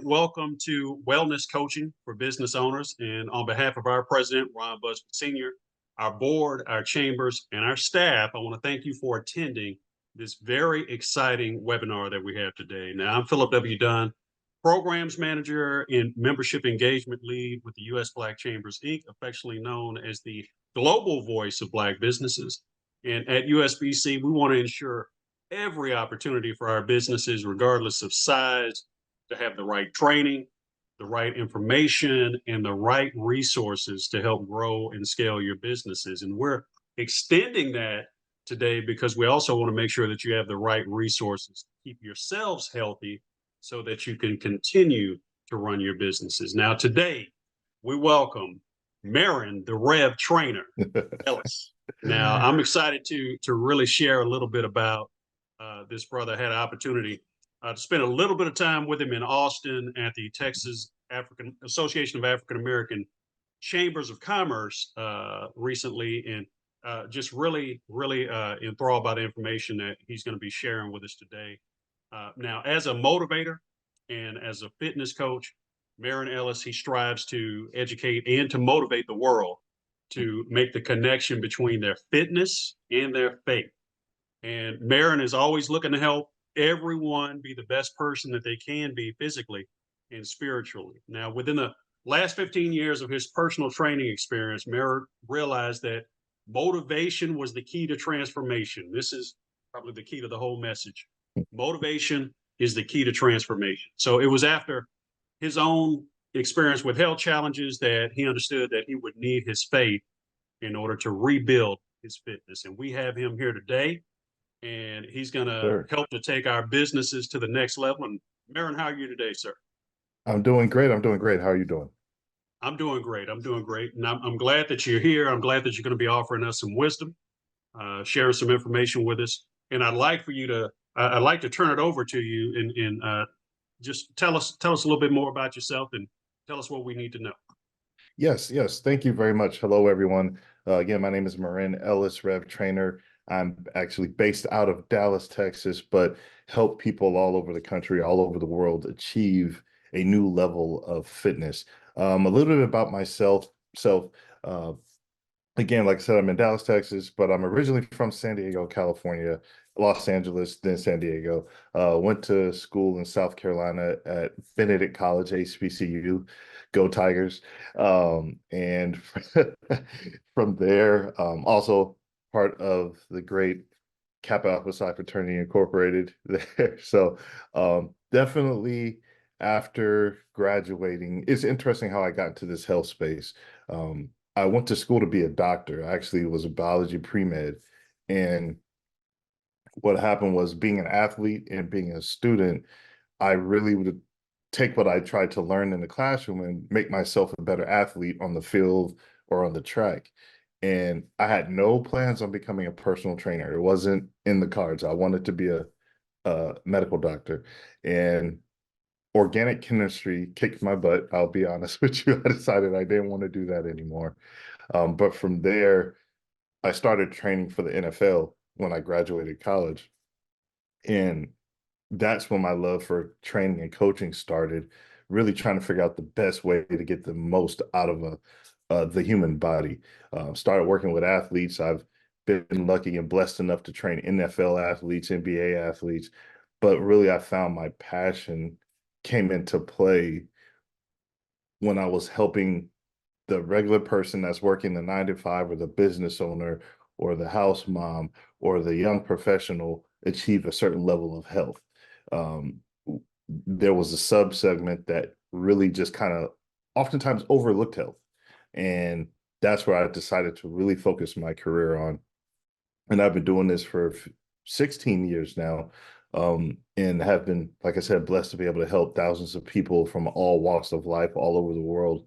welcome to Wellness Coaching for Business Owners. And on behalf of our president, Ron Busby Sr., our board, our chambers, and our staff, I want to thank you for attending this very exciting webinar that we have today. Now, I'm Philip W. Dunn, Programs Manager and Membership Engagement Lead with the U.S. Black Chambers, Inc., affectionately known as the global voice of Black businesses. And at USBC, we want to ensure every opportunity for our businesses, regardless of size, to have the right training, the right information, and the right resources to help grow and scale your businesses. And we're extending that today because we also want to make sure that you have the right resources to keep yourselves healthy so that you can continue to run your businesses. Now, today, we welcome Marin, the Rev Trainer, Ellis. Now, I'm excited to really share a little bit about this brother. I had an opportunity to spend a little bit of time with him in Austin at the Texas African Association of African American Chambers of Commerce recently, and just really enthralled by the information that he's going to be sharing with us today. Now, as a motivator and as a fitness coach, Marin Ellis, he strives to educate and to motivate the world to make the connection between their fitness and their faith. And Marin is always looking to help everyone be the best person that they can be physically and spiritually. Now, within the last 15 years of his personal training experience, Marin realized that motivation was the key to transformation. This is probably the key to the whole message. Motivation is the key to transformation. So it was after his own experience with health challenges that he understood that he would need his faith in order to rebuild his fitness. And we have him here today, and he's going to help to take our businesses to the next level. And Marin, how are you today, sir? I'm doing great. I'm doing great. How are you doing? I'm doing great. I'm doing great. And I'm glad that you're here. I'm glad that you're going to be offering us some wisdom, sharing some information with us. And I'd like to turn it over to you and just tell us a little bit more about yourself and tell us what we need to know. Yes. Thank you very much. Hello, everyone. Again, my name is Marin Ellis, Rev Trainer. I'm actually based out of Dallas, Texas, but help people all over the country, all over the world achieve a new level of fitness. A little bit about myself. Uh, Again, like I said, I'm in Dallas, Texas, but I'm originally from San Diego, California, Los Angeles, then San Diego. Went to school in South Carolina at Benedict College, HBCU, go Tigers. And from there, also part of the great Kappa Alpha Psi Fraternity Incorporated there. So definitely after graduating, it's interesting how I got into this health space. I went to school to be a doctor. I actually was a biology pre-med. And what happened was being an athlete and being a student, I really would take what I tried to learn in the classroom and make myself a better athlete on the field or on the track. And I had no plans on becoming a personal trainer. It wasn't in the cards. I wanted to be a medical doctor. And organic chemistry kicked my butt. I'll be honest with you. I decided I didn't want to do that anymore. But from there, I started training for the NFL when I graduated college. And that's when my love for training and coaching started, really trying to figure out the best way to get the most out of the human body. Started working with athletes. I've been lucky and blessed enough to train NFL athletes, NBA athletes, but really I found my passion came into play when I was helping the regular person that's working the 9 to 5 or the business owner or the house mom or the young professional achieve a certain level of health. Um, there was a sub segment that really just kind of oftentimes overlooked health. And that's where I decided to really focus my career on. And I've been doing this for 16 years now, and have been, like I said, blessed to be able to help thousands of people from all walks of life all over the world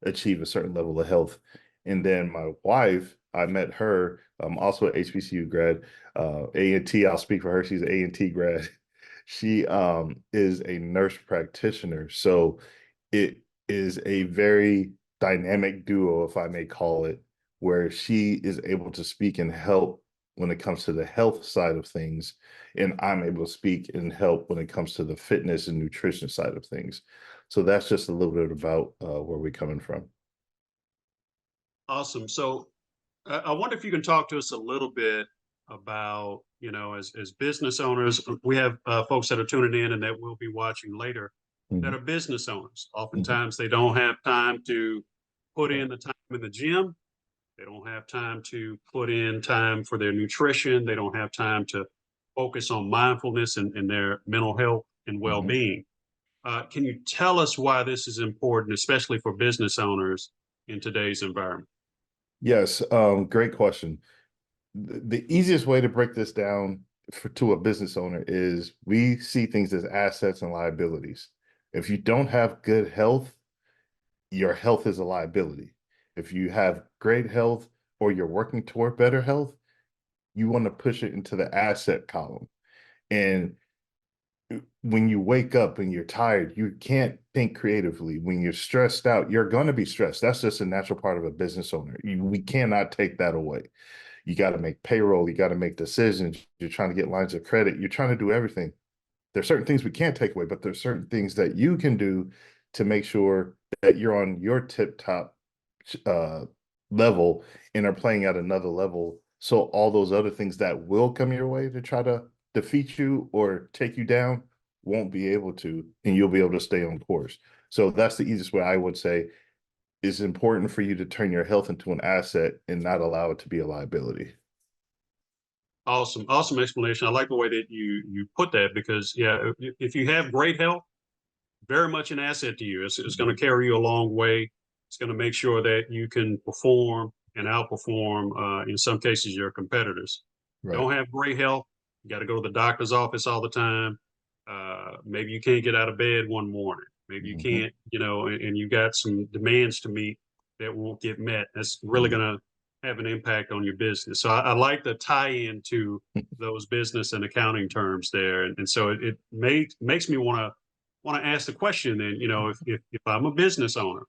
achieve a certain level of health. And then my wife, I met her, also an HBCU grad, A&T, I'll speak for her, she's an A&T grad. She is a nurse practitioner. So it is a very dynamic duo, if I may call it, where she is able to speak and help when it comes to the health side of things, and I'm able to speak and help when it comes to the fitness and nutrition side of things. So that's just a little bit about where we're coming from. Awesome. So I wonder if you can talk to us a little bit about, as business owners, we have folks that are tuning in and that we'll be watching later that Mhm, are business owners. mhm, Oftentimes they don't have time to put in the time in the gym. They don't have time to put in time for their nutrition. They don't have time to focus on mindfulness and their mental health and mhm. well-being. Can you tell us why this is important, especially for business owners in today's environment? Yes, great question. The easiest way to break this down to a business owner is we see things as assets and liabilities. If you don't have good health, your health is a liability. If you have great health or you're working toward better health, you want to push it into the asset column. And when you wake up and you're tired, you can't think creatively. When you're stressed out, you're going to be stressed. That's just a natural part of a business owner. We cannot take that away. You got to make payroll, you got to make decisions. You're trying to get lines of credit, you're trying to do everything. There's certain things we can't take away, but there's certain things that you can do to make sure that you're on your tip top uh, level and are playing at another level. So all those other things that will come your way to try to defeat you or take you down won't be able to, and you'll be able to stay on course. So that's the easiest way I would say. It's important for you to turn your health into an asset and not allow it to be a liability. Awesome, awesome explanation. I like the way that you put that because yeah, if you have great health, very much an asset to you. It's going to carry you a long way. It's going to make sure that you can perform and outperform, in some cases, your competitors. Right. Don't have great health. You got to go to the doctor's office all the time. Maybe you can't get out of bed one morning. Maybe you Mhm, can't, and you got some demands to meet that won't get met. That's really mhm. going to have an impact on your business. So I like the tie in to those business and accounting terms there. And so it makes me want to ask the question then, if I'm a business owner,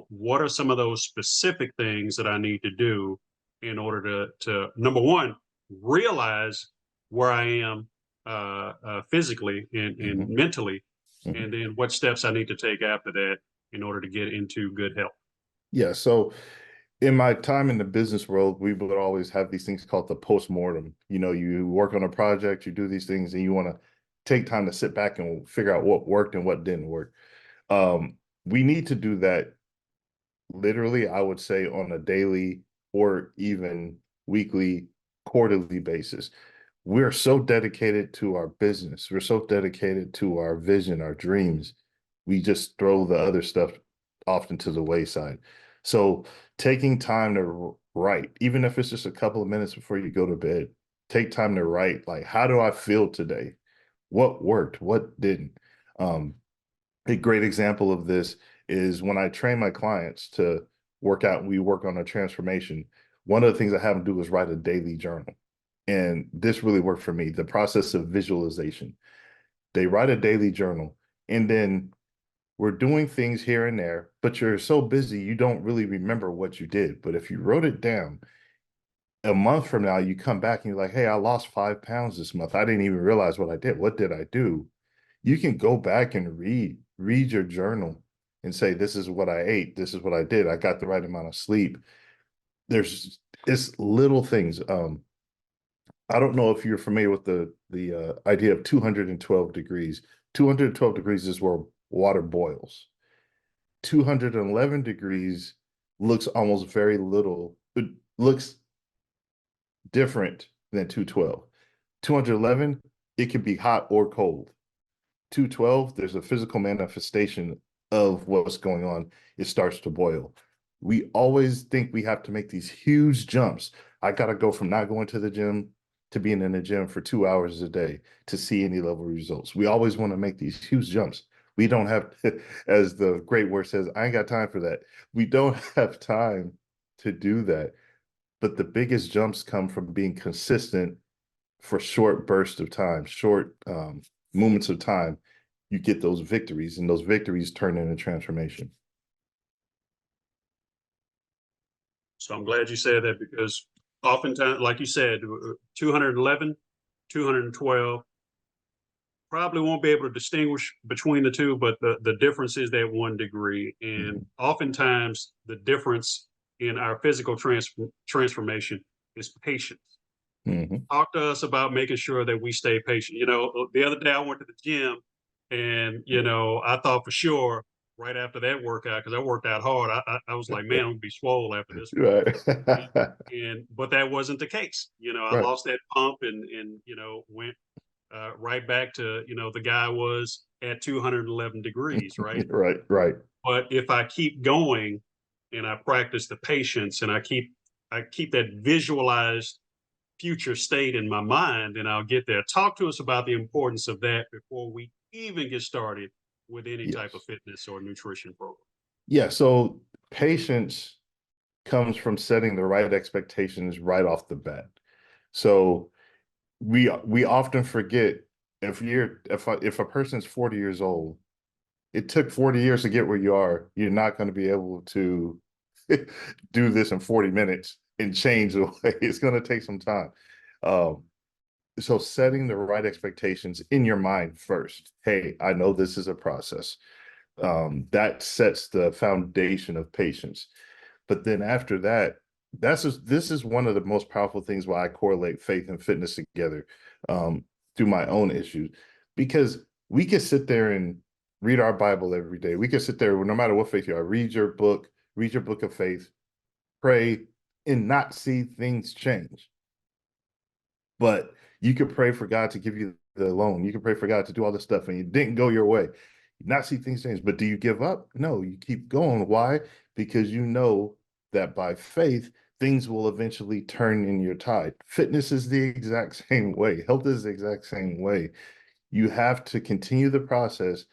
what are some of those specific things that I need to do in order to number one, realize where I am physically and Mhm, mentally, mhm. and then what steps I need to take after that in order to get into good health. Yeah, so in my time in the business world, we would always have these things called the postmortem. You work on a project, you do these things, and you want to take time to sit back and figure out what worked and what didn't work. We need to do that literally, I would say, on a daily or even weekly, quarterly basis. We're so dedicated to our business. We're so dedicated to our vision, our dreams. We just throw the other stuff often to the wayside. So taking time to write, even if it's just a couple of minutes before you go to bed, take time to write, like, how do I feel today? What worked? What didn't? Um, a great example of this is when I train my clients to work out, we work on a transformation. One of the things I have them do is write a daily journal. And this really worked for me, the process of visualization. They write a daily journal, and then we're doing things here and there, but you're so busy, you don't really remember what you did. But if you wrote it down, a month from now, you come back and you're like, hey, I lost 5 pounds this month. I didn't even realize what I did. What did I do? You can go back and read your journal and say, this is what I ate. This is what I did. I got the right amount of sleep. There's it's little things. I don't know if you're familiar with the idea of 212 degrees. 212 degrees is where water boils. 211 degrees looks almost very little. It looks different than 212. 211, it can be hot or cold. 212, there's a physical manifestation of what's going on. It starts to boil. We always think we have to make these huge jumps. I got to go from not going to the gym to being in the gym for 2 hours a day to see any level of results. We always want to make these huge jumps. We don't have, as the great word says, I ain't got time for that. We don't have time to do that. But the biggest jumps come from being consistent for short bursts of time, short moments of time. You get those victories, and those victories turn into transformation. So I'm glad you said that because oftentimes, like you said, 211, 212, probably won't be able to distinguish between the two, but the difference is that 1 degree. And Mhm. oftentimes the difference in our physical transformation is patience. Mhm. Talk to us about making sure that we stay patient. The other day I went to the gym and, I thought for sure right after that workout, because I worked out hard, I was like, man, I'm gonna be swole after this one. Right. But that wasn't the case. I Right. lost that pump and went right back to, the guy was at 211 degrees, right? Right. Right. But if I keep going and I practice the patience and I keep that visualized future state in my mind, and I'll get there. Talk to us about the importance of that before we even get started with any type of Yes. fitness or nutrition program. Yeah. So patience comes from setting the right expectations right off the bat. So we often forget if a person's 40 years old, it took 40 years to get where you are. You're not going to be able to do this in 40 minutes and change the way. It's going to take some time. Um, so setting the right expectations in your mind first. Hey, I know this is a process. That sets the foundation of patience. But then after that, this is one of the most powerful things why I correlate faith and fitness together, um, through my own issues, because we could sit there and read our Bible every day. We could sit there, no matter what faith you are, read your book of faith, pray, and not see things change. But you could pray for God to give you the loan. You could pray for God to do all this stuff, and it didn't go your way. Not see things change. But do you give up? No, you keep going. Why? Because you know that by faith, things will eventually turn in your tide. Fitness is the exact same way. Health is the exact same way. You have to continue the process,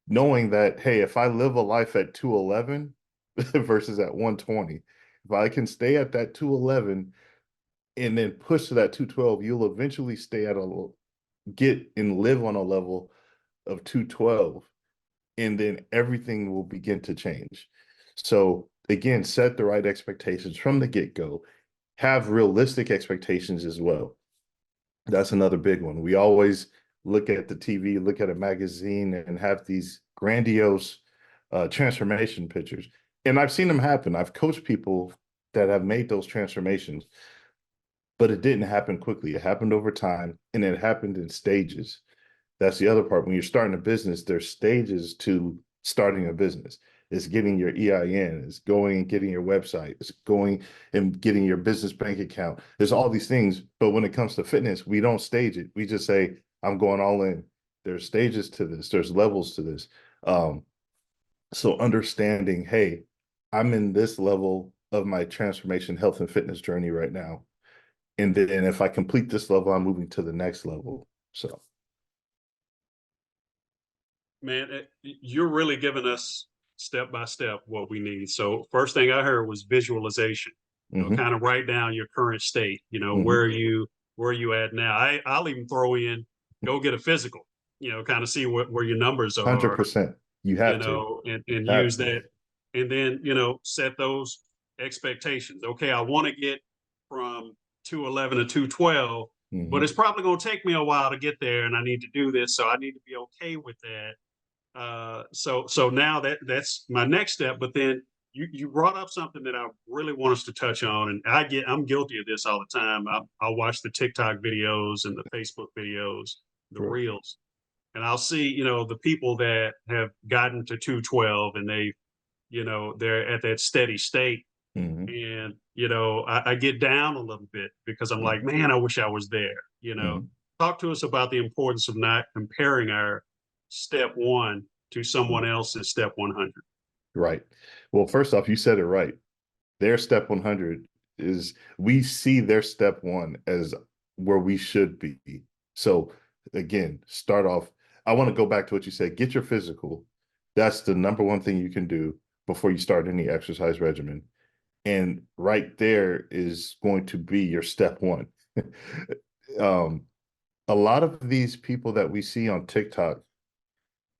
knowing that, hey, if I live a life at 211 versus at 120, if I can stay at that 211 and then push to that 212, you'll eventually stay at get and live on a level of 212, and then everything will begin to change. So again, set the right expectations from the get-go. Have realistic expectations as well. That's another big one. We always look at the TV, look at a magazine, and have these grandiose transformation pictures. And I've seen them happen. I've coached people that have made those transformations, but it didn't happen quickly. It happened over time, and it happened in stages. That's the other part. When you're starting a business, there's stages to starting a business. It's getting your EIN, it's going and getting your website, it's going and getting your business bank account. There's all these things. But when it comes to fitness, we don't stage it. We just say, I'm going all in. There's stages to this, there's levels to this. Um, so understanding, hey, I'm in this level of my transformation, health, and fitness journey right now. And then if I complete this level, I'm moving to the next level. So Man, you're really giving us step by step what we need. So first thing I heard was visualization. mhm, Kind of write down your current state. mhm, Where are you at now? I'll even throw in go get a physical. Kind of see where your numbers are. 100%. You have to. You And have use to. that, and then set those expectations. Okay, I want to get from 211 to 212, but Mhm. it's probably going to take me a while to get there, and I need to do this, so I need to be okay with that. So now that's my next step. But then you brought up something that I really want us to touch on, and I'm guilty of this all the time. I'll watch the TikTok videos and the Facebook videos, the Right. reels, and I'll see the people that have gotten to 212 and they're at that steady state, Mhm. and I get down a little bit because I'm Mhm. like, man, I wish I was there. Mhm. Talk to us about the importance of not comparing our step one to Mhm. someone else's step 100. Right. Well, first off, you said it right. Their step 100 is we see their step one as where we should be. So again, start off. I want to go back to what you said. Get your physical. That's the number one thing you can do before you start any exercise regimen. And right there is going to be your step one. um, a lot of these people that we see on TikTok,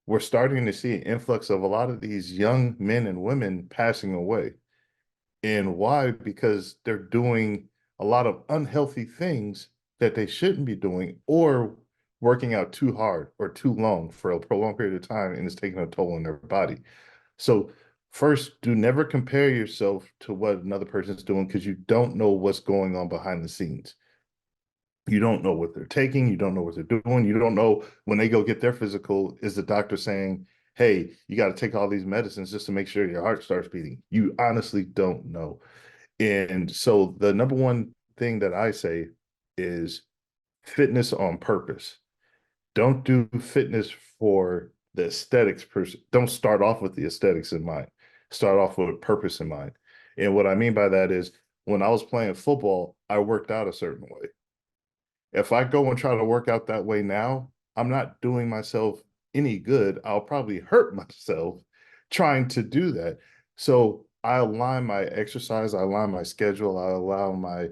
we're starting to see an influx of a lot of these young men and women passing away. And why? Because they're doing a lot of unhealthy things that they shouldn't be doing, or working out too hard or too long for a prolonged period of time, and it's taking a toll on their body. So first, do never compare yourself to what another person's doing, because you don't know what's going on behind the scenes. You don't know what they're taking. You don't know what they're doing. You don't know when they go get their physical, is the doctor saying, hey, you got to take all these medicines just to make sure your heart starts beating? You honestly don't know. And so the number one thing that I say is fitness on purpose. Don't do fitness for the aesthetics person. Don't start off with the aesthetics in mind. Start off with purpose in mind. And what I mean by that is, when I was playing football, I worked out a certain way. If I go and try to work out that way now, I'm not doing myself any good. I'll probably hurt myself trying to do that. So I align my exercise, I align my schedule, I allow my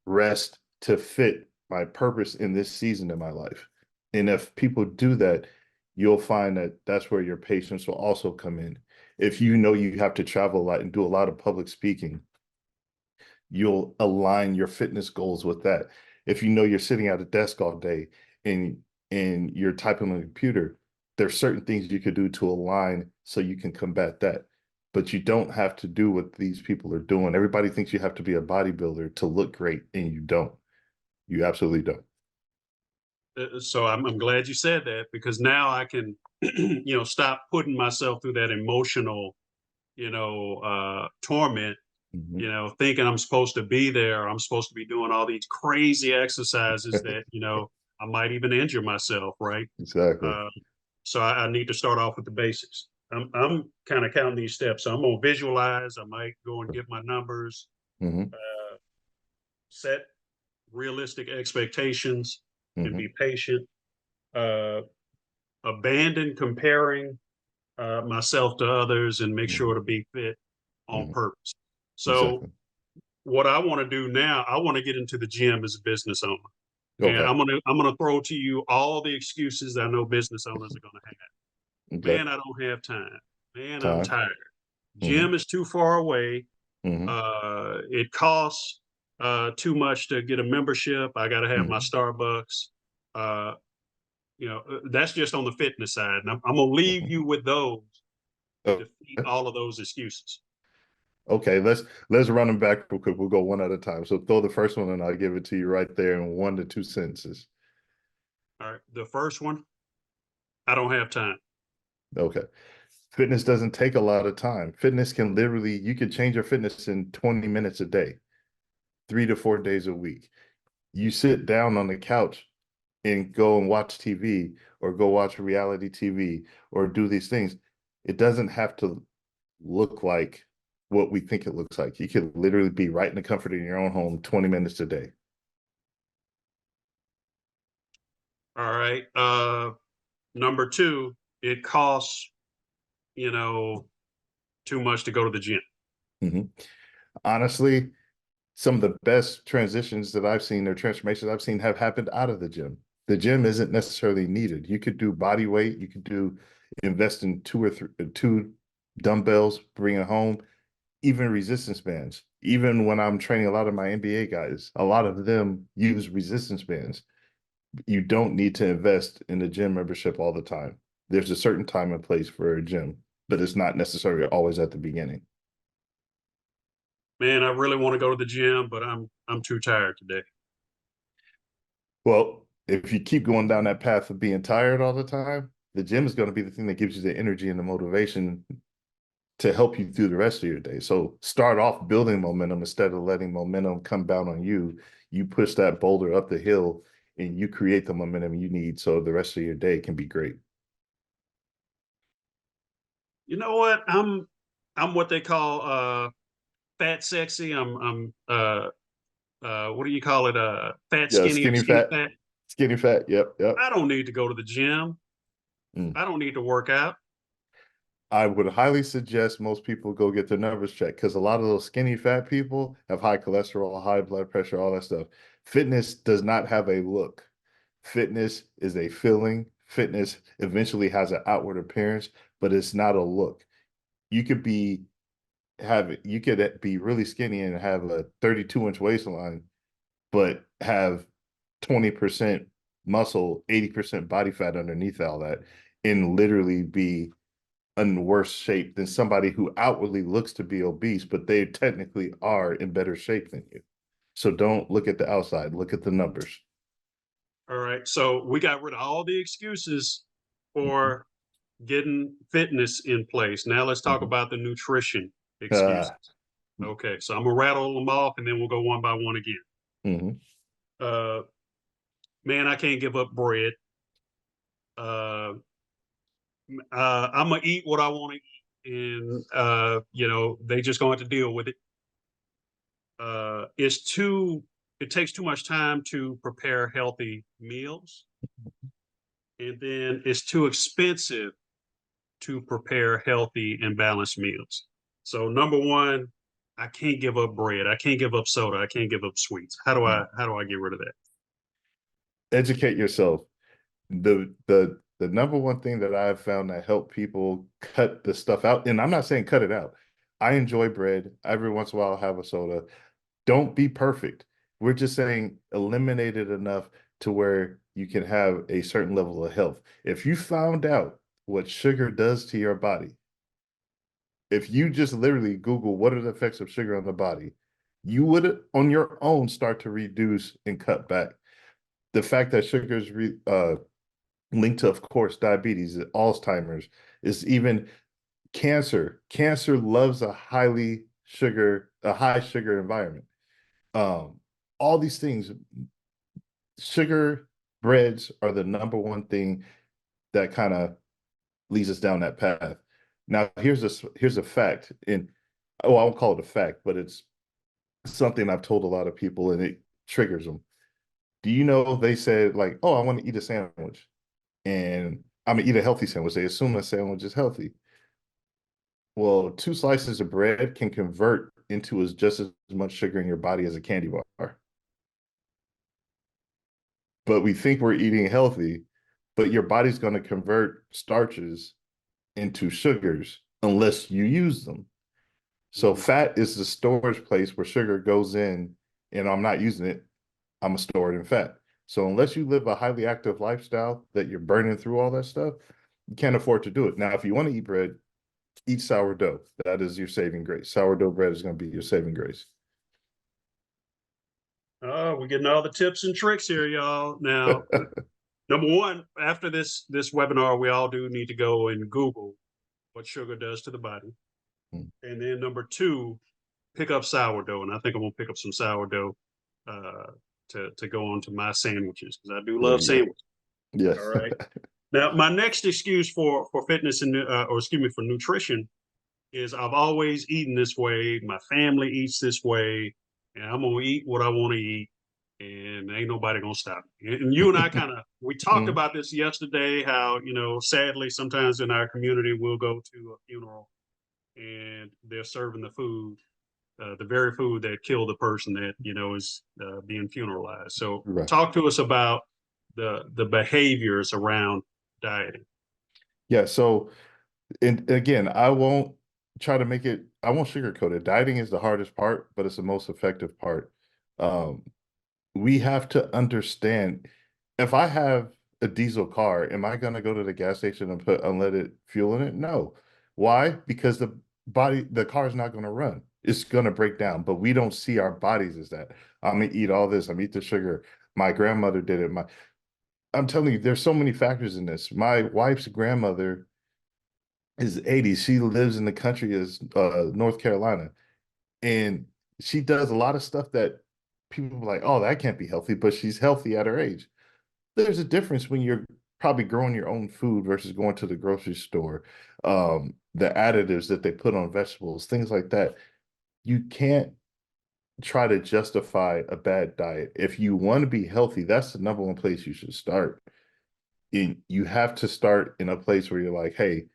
rest to fit my purpose in this season in my life. And if people do that, you'll find that that's where your patience will also come in. If you know you have to travel a lot and do a lot of public speaking, you'll align your fitness goals with that. If you know you're sitting at a desk all day and you're typing on a computer, there's certain things you could do to align so you can combat that. But you don't have to do what these people are doing. Everybody thinks you have to be a bodybuilder to look great, and you don't. You absolutely don't. So I'm glad you said that, because now I can, stop putting myself through that emotional, torment, Mhm. thinking I'm supposed to be there. I'm supposed to be doing all these crazy exercises that, I might even injure myself, right? Exactly. Uh, so I need to start off with the basics. I'm kind of counting these steps. So I'm gonna visualize. I might go and get my numbers, Hmm. set realistic expectations, and Hmm. be patient. Uh, Abandon comparing myself to others, and make Hmm. sure to be fit on Hmm. purpose. So Exactly. what I want to do now, I want to get into the gym as a business owner. And Okay. I'm gonna throw to you all the excuses that I know business owners are gonna have. Okay. Man, I don't have time. Man, I'm Time. tired. Hmm. Gym is too far away. Hmm. It costs too much to get a membership. I got to have my Hmm. Starbucks. Uh, that's just on the fitness side. And I'm gonna leave Hmm. you with those to Okay. defeat all of those excuses. Okay, let's run them back real quick. We'll go one at a time. So throw the first one and I'll give it to you right there in 1 to 2 sentences. All right. The first one, I don't have time. Okay. Fitness doesn't take a lot of time. Fitness can literally, you can change your fitness in 20 minutes a day, 3 to 4 days a week. You sit down on the couch and go and watch TV, or go watch reality TV, or do these things. It doesn't have to look like what we think it looks like. You can literally be right in the comfort of your own home, 20 minutes a day. All right. Number two, it costs, you know, too much to go to the gym. Mhm. Honestly, some of the best transitions that I've seen, or transformations I've seen, have happened out of the gym. The gym isn't necessarily needed. You could do body weight. You could do invest in two dumbbells, bring it home, even resistance bands. Even when I'm training a lot of my NBA guys, a lot of them use resistance bands. You don't need to invest in a gym membership all the time. There's a certain time and place for a gym, but it's not necessarily always at the beginning. Man, I really want to go to the gym, but I'm too tired today. Well, if you keep going down that path of being tired all the time, the gym is going to be the thing that gives you the energy and the motivation to help you through the rest of your day. So start off building momentum instead of letting momentum come down on you. You push that boulder up the hill and you create the momentum you need so the rest of your day can be great. You know what? I'm what they call fat sexy. I'm what do you call it? Fat Yeah, skinny or skinny skinny fat, fat. skinny fat. Yep, yep. I don't need to go to the gym. Mm. I don't need to work out. I would highly suggest most people go get their numbers checked, because a lot of those skinny fat people have high cholesterol, high blood pressure, all that stuff. Fitness does not have a look. Fitness is a feeling. Fitness eventually has an outward appearance, but it's not a look. You could be you could be really skinny and have a 32-inch waistline, but have 20% muscle, 80% body fat underneath all that, and literally be in worse shape than somebody who outwardly looks to be obese, but they technically are in better shape than you. So don't look at the outside, look at the numbers. All right. So we got rid of all the excuses Mhm. for getting fitness in place. Now let's talk Mhm. about the nutrition excuses. Ah, Okay. So I'm gonna rattle them off and then we'll go one by one again. mhm. Uh man, I can't give up bread. Uh I'm gonna eat what I want to eat, and they just going to have to deal with it. It's too it takes too much time to prepare healthy meals, and then it's too expensive to prepare healthy and balanced meals. So number one, I can't give up bread. I can't give up soda. I can't give up sweets. How do I get rid of that? Educate yourself. The number one thing that I've found that help people cut the stuff out, and I'm not saying cut it out. I enjoy bread. Every once in a while I'll have a soda. Don't be perfect. We're just saying eliminate it enough to where you can have a certain level of health. If you found out what sugar does to your body, if you just literally Google what are the effects of sugar on the body, you would on your own start to reduce and cut back. The fact that sugar is linked to, of course, diabetes, Alzheimer's, is even cancer. Cancer loves a high sugar environment. Um, all these things, sugar, breads are the number one thing that kind of leads us down that path. Now, here's a fact, and oh, I won't call it a fact, but it's something I've told a lot of people, and it triggers them. Do you know they said like, "Oh, I want to eat a sandwich," and I'm gonna eat a healthy sandwich. They assume a sandwich is healthy. Well, two slices of bread can convert into just as much sugar in your body as a candy bar. But we think we're eating healthy, but your body's going to convert starches into sugars unless you use them. So Mhm. fat is the storage place where sugar goes in, and I'm not using it. I'm gonna store it in fat. So unless you live a highly active lifestyle that you're burning through all that stuff, you can't afford to do it. Now, if you want to eat bread, eat sourdough. That is your saving grace. Sourdough bread is going to be your saving grace. Oh, we're getting all the tips and tricks here, y'all. Now, number one, after this webinar, we all do need to go and Google what sugar does to the body. And then number two, pick up sourdough. And I think I'm gonna pick up some sourdough uh, to go on to my sandwiches because I do There love you go. sandwiches. All Yes. right. Now, my next excuse for fitness and or excuse me for nutrition is I've always eaten this way. My family eats this way, and I'm gonna eat what I want to eat, and ain't nobody gonna stop me. And you and I kind of we talked Mhm. about this yesterday. How sadly, sometimes in our community, we'll go to a funeral and they're serving the very food that killed the person that is being funeralized. So, Right. talk to us about the behaviors around dieting. Yeah. So, and again, I won't sugarcoat it. Dieting is the hardest part, but it's the most effective part. Um, we have to understand if I have a diesel car, am I going to go to the gas station and put unleaded fuel in it? No. Why? Because the car is not going to run. It's going to break down, but we don't see our bodies as that. I'm going to eat all this. I'm eat the sugar. My grandmother did it. I'm telling you, there's so many factors in this. My wife's grandmother is 80. She lives in the country as North Carolina, and she does a lot of stuff that people are like, oh, that can't be healthy, but she's healthy at her age. There's a difference when you're probably growing your own food versus going to the grocery store. The additives that they put on vegetables, things like that. You can't try to justify a bad diet. If you want to be healthy, that's the number one place you should start. You have to start in a place where you're like, hey,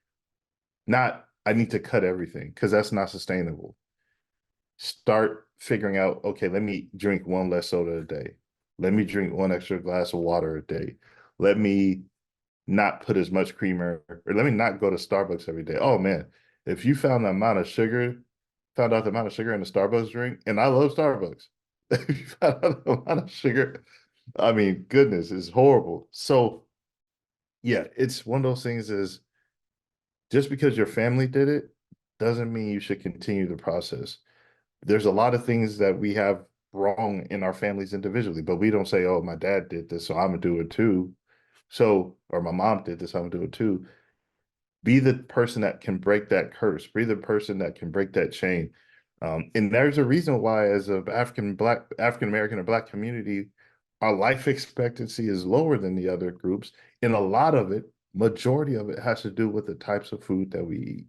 not I need to cut everything because that's not sustainable. Start figuring out, okay, let me drink one less soda a day. Let me drink one extra glass of water a day. Let me not put as much creamer, or let me not go to Starbucks every day. Oh man, if you found the amount of sugar, found out the amount of sugar in the Starbucks drink, and I love Starbucks. If you found out the amount of sugar, I mean, goodness, it's horrible. So yeah, it's one of those things is just because your family did it doesn't mean you should continue the process. There's a lot of things that we have wrong in our families individually, but we don't say, oh, my dad did this, so I'm gonna do it too. So, or my mom did this, I'm gonna do it too. Be the person that can break that curse, be the person that can break that chain. And there's a reason why, as a African American or Black community, our life expectancy is lower than the other groups. And a lot of it, majority of it, has to do with the types of food that we eat.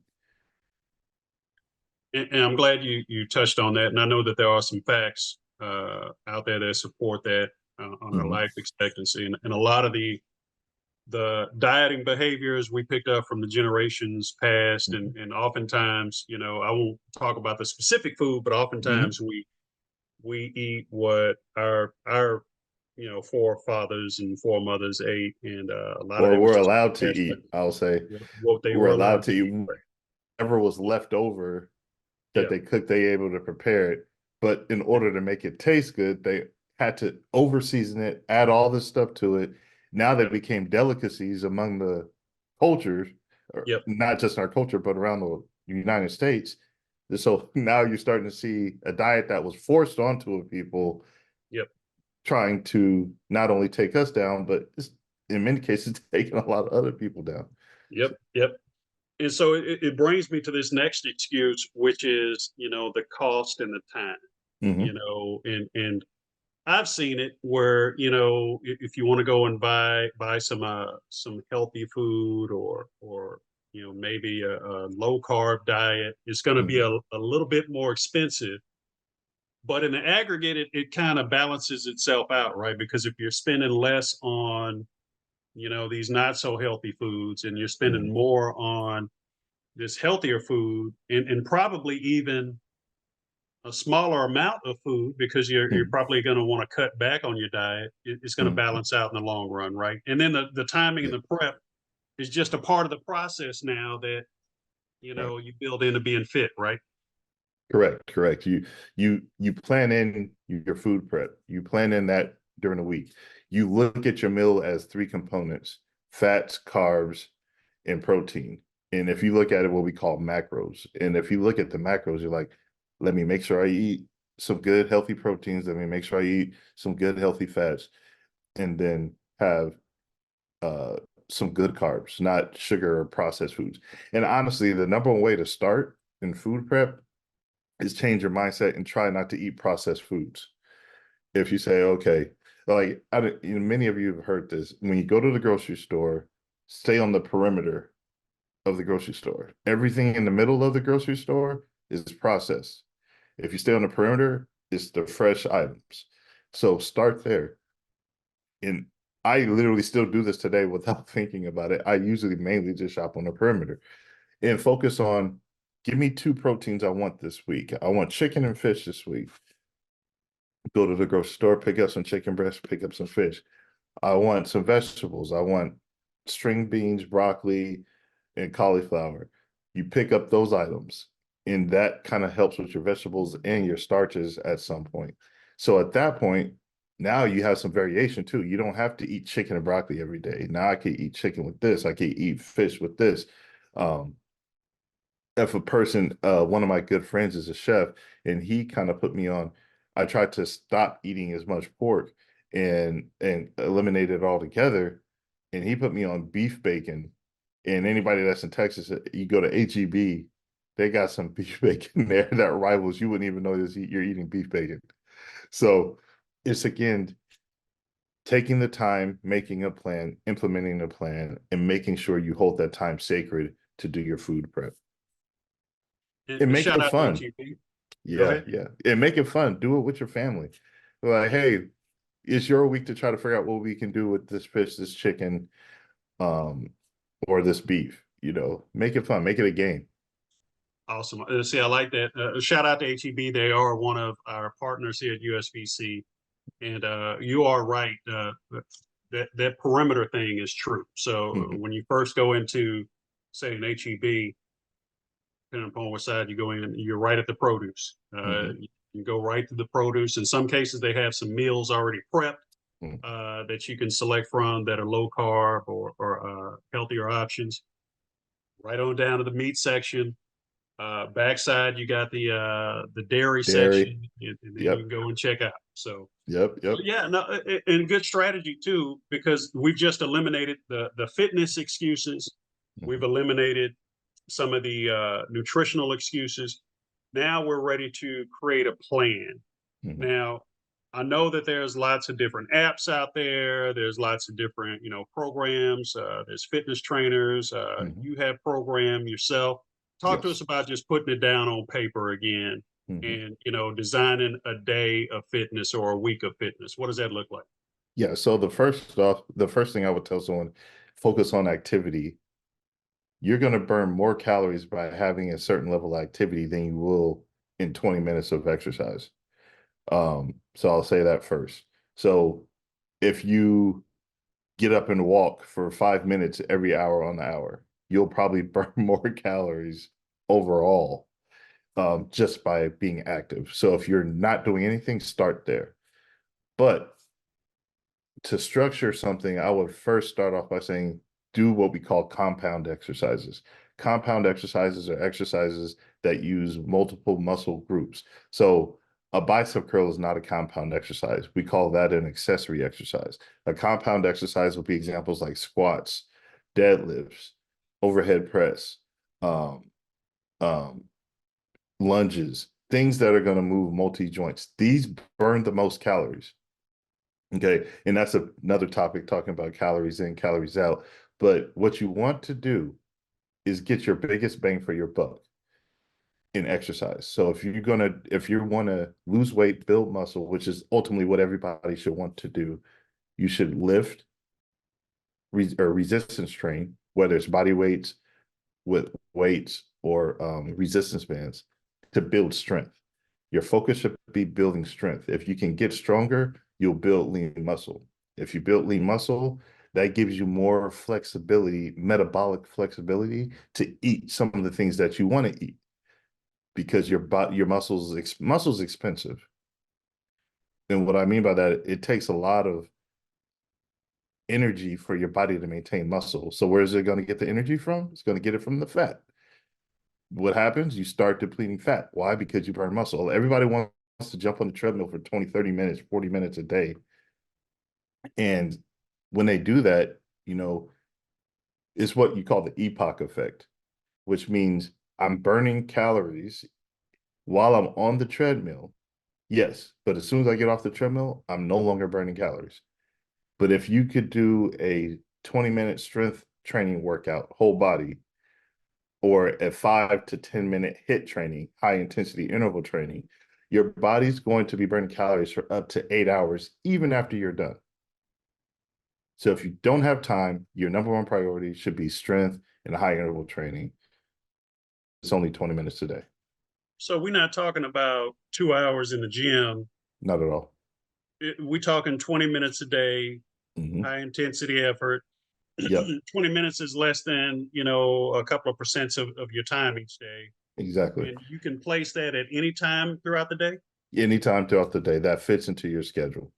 And I'm glad you touched on that. And I know that there are some facts out there that support that on our Mhm. life expectancy, and a lot of the dieting behaviors we picked up from the generations past, Mhm. and oftentimes, I won't talk about the specific food, but Mhm. oftentimes we eat what our forefathers and foremothers ate, and a lot of Or that was we're just allowed to passed, eat, I'll say. what they We're were allowed allowed to to eat. eat whatever was left over that Yeah, they cooked, they able to prepare it. But in order to make it taste good, they had to over season it, add all this stuff to it. Now they yeah, became delicacies among the cultures, or yep, not just in our culture, but around the United States. So now you're starting to see a diet that was forced onto a people yep. trying to not only take us down, but in many cases taking a lot of other people down. Yep, yep. And so it brings me to this next excuse, which is, the cost and the time, Hmm. and I've seen it where, if you want to go and buy some healthy food, or maybe a low carb diet, it's going to be Hmm. a little bit more expensive. But in the aggregate, it kind of balances itself out, right? Because if you're spending less on, these not so healthy foods, and you're spending Hmm. more on this healthier food, and probably even a smaller amount of food, because you're Hmm. probably going to want to cut back on your diet, it's going to Hmm. balance out in the long run, right? And then the timing and Yeah, the prep is just a part of the process now that right. you build into being fit, right? Correct, correct. You plan in your food prep. You plan in that during the week. You look at your meal as three components: fats, carbs, and protein. And if you look at it, what we call macros. And if you look at the macros, you're like, let me make sure I eat some good healthy proteins. Let me make sure I eat some good healthy fats, and then have uh some good carbs, not sugar or processed foods. And honestly, the number one way to start in food prep is change your mindset and try not to eat processed foods. If you say, okay, like many of you have heard this, when you go to the grocery store, stay on the perimeter of the grocery store. Everything in the middle of the grocery store is processed. If you stay on the perimeter, it's the fresh items. So start there. And I literally still do this today without thinking about it. I usually mainly just shop on the perimeter and focus on, give me two proteins I want this week. I want chicken and fish this week. Go to the grocery store, pick up some chicken breast, pick up some fish. I want some vegetables. I want string beans, broccoli, and cauliflower. You pick up those items, and that kind of helps with your vegetables and your starches at some point. So at that point, now you have some variation too. You don't have to eat chicken and broccoli every day. Now I could eat chicken with this. I could eat fish with this. Um, if a person, one of my good friends is a chef, and he kind of put me on, I tried to stop eating as much pork and eliminate it altogether. And he put me on beef bacon. And anybody that's in Texas, you go to HEB, they got some beef bacon there that rivals. You wouldn't even know you're eating beef bacon. So it's again taking the time, making a plan, implementing a plan, and making sure you hold that time sacred to do your food prep and And make shout it out to fun. HEB. Go Yeah, ahead. yeah. And make it fun. Do it with your family. Like, Yeah. hey, it's your week to try to figure out what we can do with this fish, this chicken, um, or this beef. Make it fun, make it a game. Awesome. See, I like that. Shout out to HEB. They are one of our partners here at USBC. And you are right. That perimeter thing is true. So Mhm. when you first go into, say, an HEB, depending upon what side you go in, you're right at the produce. Mhm. You go right to the produce. In some cases, they have some meals already prepped Mm. that you can select from that are low carb or healthier options. Right on down to the meat section. Backside, you got the dairy Dairy. section, and then you Yep. can go and check out. So Yep. Yep. yeah, no, and good strategy too, because we've just eliminated the fitness excuses. We've Mhm. eliminated some of the nutritional excuses. Now we're ready to create a plan. Mhm. Now, I know that there's lots of different apps out there. There's lots of different, programs. There's fitness trainers. Mhm. You have program yourself. Talk to us Yes. about just putting it down on paper again, Mhm. and designing a day of fitness or a week of fitness. What does that look like? Yeah. So the first thing I would tell someone, focus on activity. You're going to burn more calories by having a certain level of activity than you will in 20 minutes of exercise. So I'll say that first. So if you get up and walk for 5 minutes every hour on the hour, you'll probably burn more calories overall, just by being active. So if you're not doing anything, start there. But to structure something, I would first start off by saying, do what we call compound exercises. Compound exercises are exercises that use multiple muscle groups. So a bicep curl is not a compound exercise. We call that an accessory exercise. A compound exercise would be examples like squats, deadlifts, overhead press, um, um, lunges, things that are going to move multi joints. These burn the most calories. Okay. And that's another topic, talking about calories in, calories out. But what you want to do is get your biggest bang for your buck in exercise. So if you want to lose weight, build muscle, which is ultimately what everybody should want to do, you should lift or resistance train, whether it's body weights with weights or resistance bands, to build strength. Your focus should be building strength. If you can get stronger, you'll build lean muscle. If you build lean muscle, that gives you more flexibility, metabolic flexibility, to eat some of the things that you want to eat, because your muscles expensive. And what I mean by that, it takes a lot of energy for your body to maintain muscle. So where is it going to get the energy from? It's going to get it from the fat. What happens? You start depleting fat. Why? Because you burn muscle. Everybody wants to jump on the treadmill for 20, 30 minutes, 40 minutes a day. And when they do that, it's what you call the EPOC effect, which means I'm burning calories while I'm on the treadmill. Yes, but as soon as I get off the treadmill, I'm no longer burning calories. But if you could do a 20-minute strength training workout, whole body, or a 5 to 10 minute HIIT training, high intensity interval training, your body's going to be burning calories for up to 8 hours, even after you're done. So if you don't have time, your number one priority should be strength and high interval training. It's only 20 minutes a day. So we're not talking about 2 hours in the gym. Not at all. We're talking 20 minutes a day, Hmm. high intensity effort. Yep, 20 minutes is less than, a couple of percents of your time each day. exactly. And you can place that at any time throughout the day. Anytime throughout the day that fits into your schedule.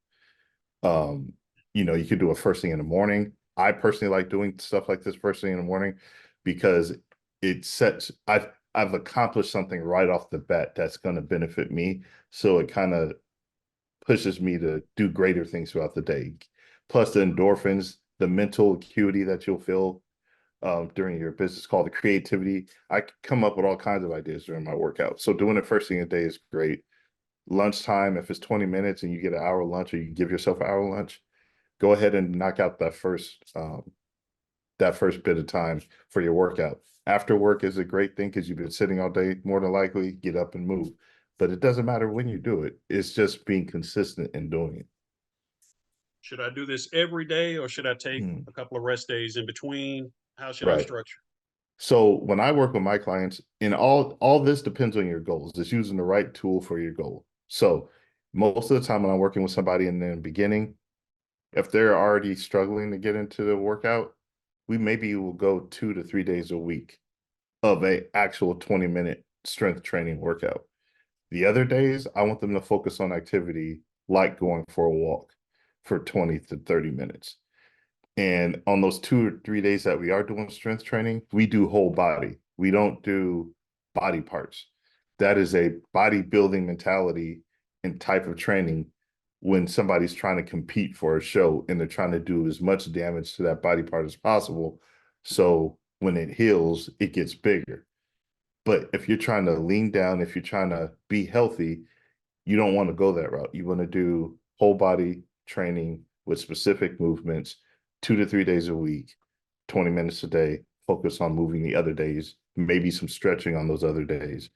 Um, you could do it first thing in the morning. I personally like doing stuff like this first thing in the morning, because I've accomplished something right off the bat that's going to benefit me. So it kind of pushes me to do greater things throughout the day. Plus the endorphins, the mental acuity that you'll feel during your business call, the creativity. I come up with all kinds of ideas during my workout. So doing it first thing in the day is great. Lunchtime, if it's 20 minutes and you get an hour lunch, or you give yourself an hour lunch, go ahead and knock out that first bit of time for your workout. After work is a great thing, because you've been sitting all day. More than likely, get up and move. But it doesn't matter when you do it. It's just being consistent in doing it. Should I do this every day or should I take Hmm. a couple of rest days in between? How should I Right. structure? So when I work with my clients, and all this depends on your goals. It's using the right tool for your goal. So most of the time when I'm working with somebody in the beginning, if they're already struggling to get into the workout, we maybe will go 2 to 3 days a week of a actual 20-minute strength training workout. The other days, I want them to focus on activity like going for a walk for 20 to 30 minutes. And on those 2 or 3 days that we are doing strength training, we do whole body. We don't do body parts. That is a bodybuilding mentality and type of training when somebody's trying to compete for a show and they're trying to do as much damage to that body part as possible. So when it heals, it gets bigger. But if you're trying to lean down, if you're trying to be healthy, you don't want to go that route. You want to do whole body training with specific movements, 2 to 3 days a week, 20 minutes a day, focus on moving the other days, maybe some stretching on those other days.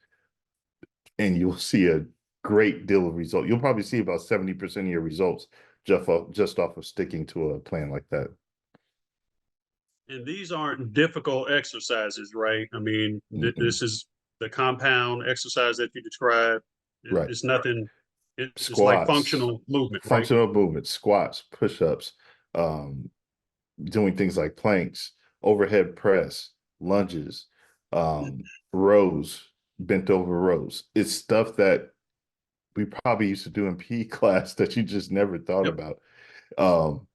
And you'll see a great deal of result. You'll probably see about 70% of your results just off of sticking to a plan like that. And these aren't difficult exercises, right? I mean, Mm-mm. this is the compound exercise that you described. Right. It's nothing, it's like Squats, functional movement, right? functional movements, squats, push-ups, um, doing things like planks, overhead press, lunges, rows, bent over rows. It's stuff that we probably used to do in PE class that you just never thought Yep. about. Um,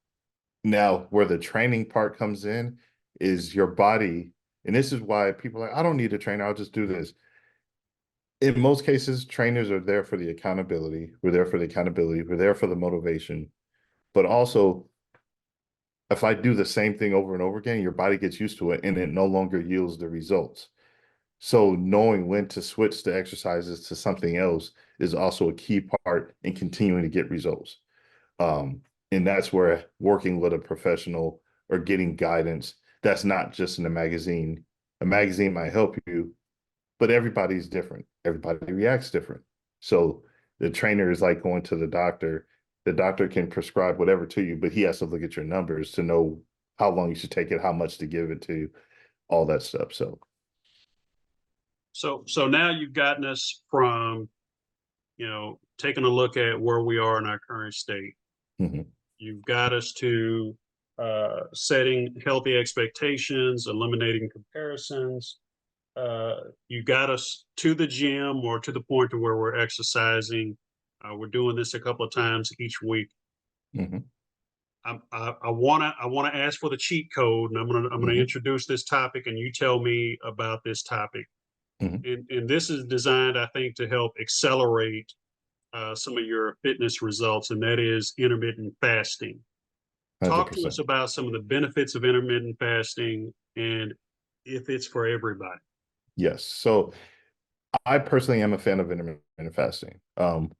Now, where the training part comes in is your body, and this is why people are like, I don't need a trainer, I'll just do this. In most cases, trainers are there for the accountability. We're there for the accountability. We're there for the motivation. But also, if I do the same thing over and over again, your body gets used to it and it no longer yields the results. So knowing when to switch the exercises to something else is also a key part in continuing to get results. Um, and that's where working with a professional or getting guidance that's not just in a magazine. A magazine might help you, but everybody's different. Everybody reacts different. So the trainer is like going to the doctor. The doctor can prescribe whatever to you, but he has to look at your numbers to know how long you should take it, how much to give it to, all that stuff. So, So now you've gotten us from, taking a look at where we are in our current state. mhm, You've got us to setting healthy expectations, eliminating comparisons. You got us to the gym or to the point to where we're exercising. We're doing this a couple of times each week. mhm, I wanna ask for the cheat code, and I'm gonna mhm, introduce this topic, and you tell me about this topic. mhm, And this is designed, I think, to help accelerate some of your fitness results, and that is intermittent fasting. Talk to us 100%. about some of the benefits of intermittent fasting and if it's for everybody. Yes. So I personally am a fan of intermittent fasting.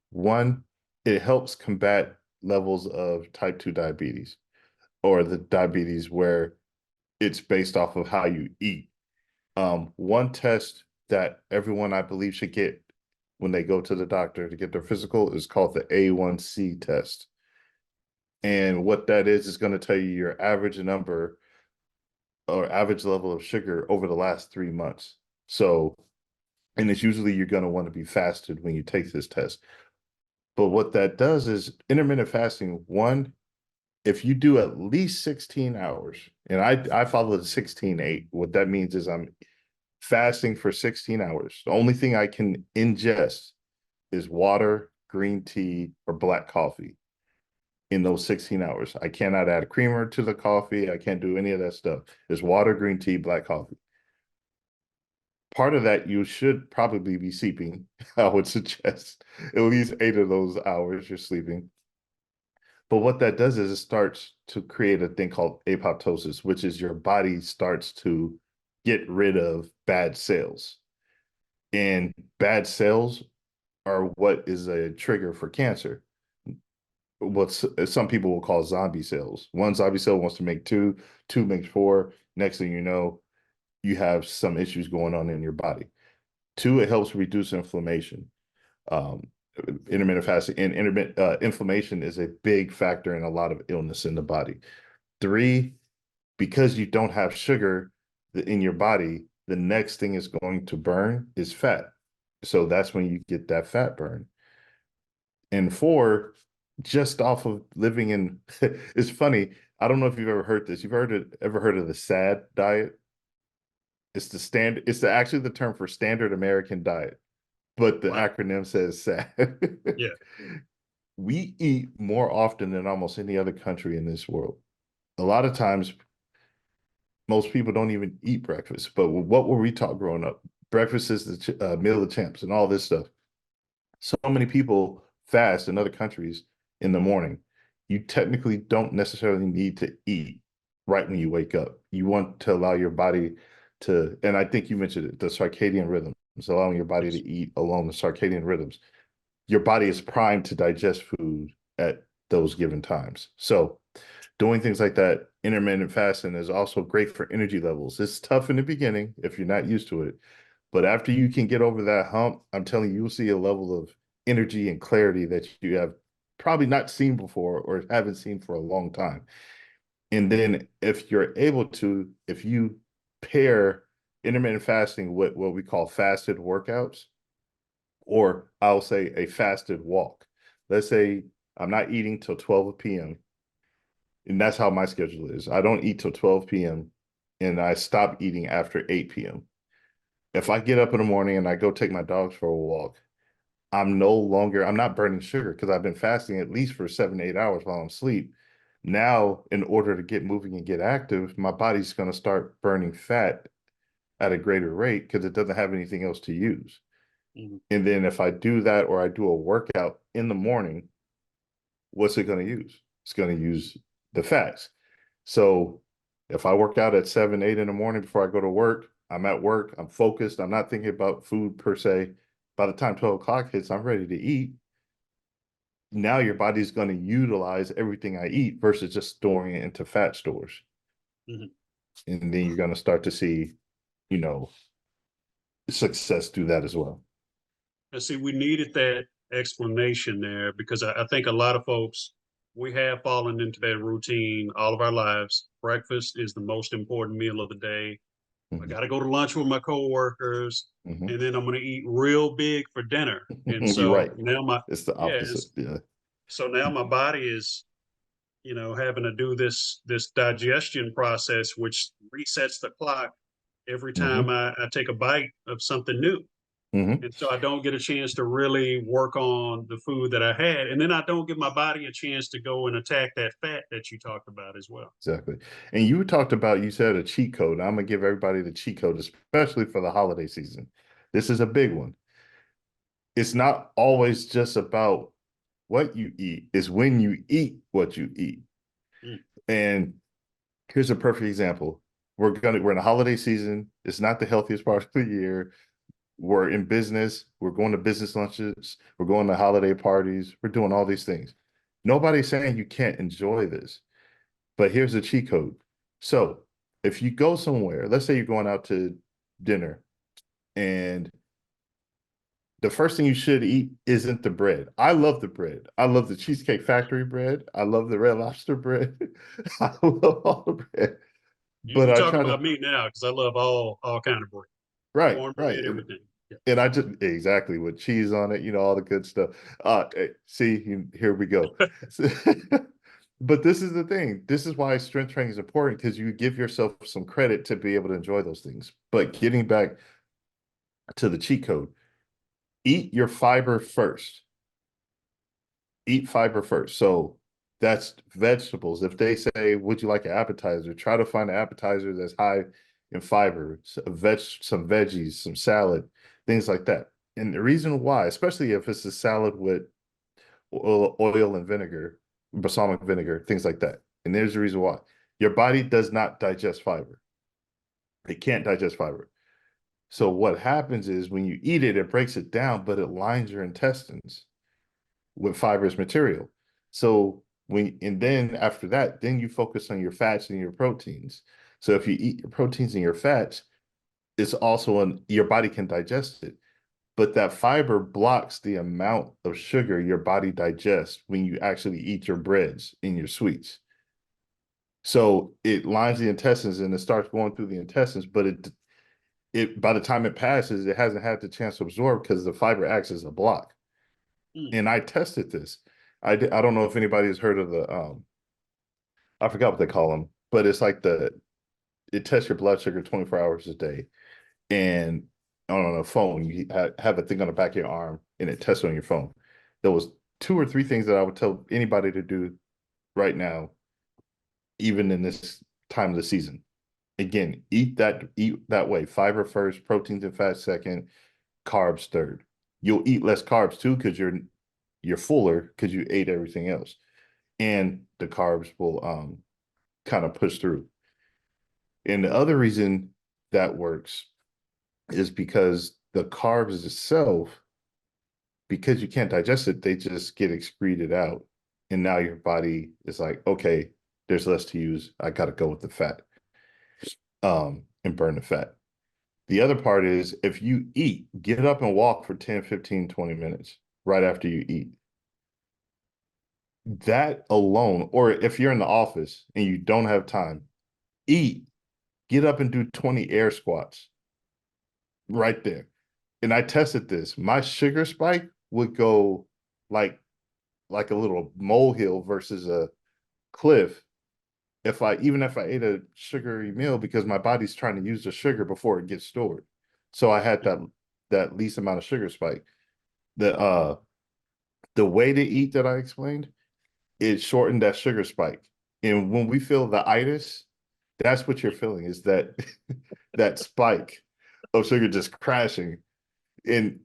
One, it helps combat levels of type 2 diabetes or the diabetes where it's based off of how you eat. One test that everyone I believe should get when they go to the doctor to get their physical is called the A1C test. And what that is going to tell you your average number or average level of sugar over the last 3 months. So, and it's usually you're going to want to be fasted when you take this test. But what that does is intermittent fasting, one, if you do at least 16 hours, and I follow the 16-8, what that means is I'm fasting for 16 hours. The only thing I can ingest is water, green tea, or black coffee in those 16 hours. I cannot add a creamer to the coffee. I can't do any of that stuff. It's water, green tea, black coffee. Part of that you should probably be sleeping. I would suggest at least 8 of those hours you're sleeping. But what that does is it starts to create a thing called apoptosis, which is your body starts to get rid of bad cells. And bad cells are what is a trigger for cancer. What some people will call zombie cells. One zombie cell wants to make two, two makes four. Next thing you know, you have some issues going on in your body. Two, it helps reduce inflammation. Um, Intermittent fasting and intermittent inflammation is a big factor in a lot of illness in the body. Three, because you don't have sugar in your body, the next thing is going to burn is fat. So that's when you get that fat burn. And four, just off of living in, it's funny. I don't know if you've ever heard this. Ever heard of the SAD diet? It's the actually the term for standard American diet. but the Wow. acronym says SAD. Yeah. We eat more often than almost any other country in this world. A lot of times, most people don't even eat breakfast. But what were we taught growing up? Breakfast is the meal of champs and all this stuff. So many people fast in other countries in the morning. You technically don't necessarily need to eat right when you wake up. You want to allow your body to, and I think you mentioned it, the circadian rhythms, allowing your body Yes. to eat along the circadian rhythms. Your body is primed to digest food at those given times. So doing things like that, intermittent fasting is also great for energy levels. It's tough in the beginning if you're not used to it, but after you can get over that hump, I'm telling you, you'll see a level of energy and clarity that you have probably not seen before or haven't seen for a long time. And then if you're able to, if you pair intermittent fasting with what we call fasted workouts, or I'll say a fasted walk. Let's say I'm not eating till 12 p.m. And that's how my schedule is. I don't eat till 12 p.m. and I stop eating after 8 p.m. If I get up in the morning and I go take my dogs for a walk, I'm not burning sugar because I've been fasting at least for 7 to 8 hours while I'm asleep. Now, in order to get moving and get active, my body's going to start burning fat at a greater rate because it doesn't have anything else to use. Mhm. And then if I do that or I do a workout in the morning, what's it going to use? It's going to use the fats. So if I work out at 7, 8 in the morning before I go to work, I'm at work, I'm focused, I'm not thinking about food per se. By the time 12 o'clock hits, I'm ready to eat. Now your body's going to utilize everything I eat versus just storing it into fat stores. Mhm. And then you're going to start to see, you know, success through that as well. And see, we needed that explanation there because I think a lot of folks, we have fallen into that routine all of our lives. Breakfast is the most important meal of the day. I Mhm. got to go to lunch with my coworkers, Mhm. and then I'm going to eat real big for dinner. And You're so right. now It's the yeah, opposite. Yeah. so now my body is, having to do this digestion process, which resets the clock every time Hmm. I take a bite of something new. Hmm. And so I don't get a chance to really work on the food that I had. And then I don't give my body a chance to go and attack that fat that you talked about as well. Exactly. And you talked about, you said a cheat code. I'm gonna give everybody the cheat code, especially for the holiday season. This is a big one. It's not always just about what you eat, it's when you eat what you eat. Mm. And here's a perfect example. We're in the holiday season. It's not the healthiest part of the year. We're in business. We're going to business lunches. We're going to holiday parties. We're doing all these things. Nobody's saying you can't enjoy this. But here's the cheat code. So if you go somewhere, let's say you're going out to dinner and the first thing you should eat isn't the bread. I love the bread. I love the Cheesecake Factory bread. I love the Red Lobster bread. I love all the bread. But You I talking try to, about me now because I love all kind of bread, right, right. cornbread, everything. Yeah. And I just exactly with cheese on it, all the good stuff. See, here we go. But this is the thing. This is why strength training is important because you give yourself some credit to be able to enjoy those things. But getting back to the cheat code, eat your fiber first. Eat fiber first. So that's vegetables. If they say, would you like an appetizer? Try to find an appetizer that's high in fiber, some veggies, some salad, things like that. And the reason why, especially if it's a salad with oil and vinegar, balsamic vinegar, things like that. And there's the reason why. Your body does not digest fiber. It can't digest fiber. So what happens is when you eat it, it breaks it down, but it lines your intestines with fibrous material. So and then after that, then you focus on your fats and your proteins. So if you eat your proteins and your fats, it's also your body can digest it. But that fiber blocks the amount of sugar your body digests when you actually eat your breads and your sweets. So it lines the intestines and it starts going through the intestines, but it by the time it passes, it hasn't had the chance to absorb because the fiber acts as a block. Mm. And I tested this. I don't know if anybody has heard of the I forgot what they call them, but it's like it tests your blood sugar 24 hours a day. And on a phone. You have a thing on the back of your arm and it tests on your phone. There was 2 or 3 things that I would tell anybody to do right now, even in this time of the season. Again, eat that way. Fiber first, proteins and fats second, carbs third. You'll eat less carbs too because you're fuller because you ate everything else. And the carbs will kind of push through. And the other reason that works is because the carbs itself, because you can't digest it, they just get excreted out. And now your body is like, okay, there's less to use. I got to go with the fat and burn the fat. The other part is if you eat, get up and walk for 10, 15, 20 minutes right after you eat. That alone, or if you're in the office and you don't have time, eat, get up and do 20 air squats right there. And I tested this. My sugar spike would go like a little molehill versus a cliff if I ate a sugary meal because my body's trying to use the sugar before it gets stored. So I had that least amount of sugar spike. The way to eat that I explained, it shortened that sugar spike. And when we feel the itis, that's what you're feeling is that that spike of sugar just crashing. And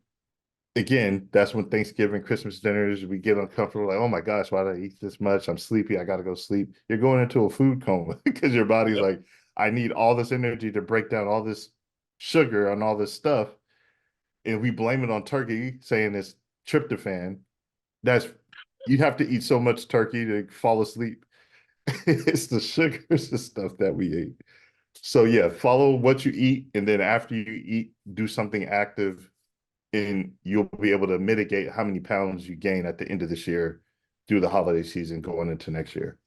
again, that's when Thanksgiving, Christmas dinners, we get uncomfortable, like, oh my gosh, why did I eat this much? I'm sleepy, I gotta go sleep. You're going into a food coma because your body's Yep. like, I need all this energy to break down all this sugar and all this stuff. And we blame it on turkey, saying it's tryptophan. That's you have to eat so much turkey to fall asleep. It's the sugars and stuff that we eat. So yeah, follow what you eat, and then after you eat, do something active, and you'll be able to mitigate how many pounds you gain at the end of this year through the holiday season going into next year.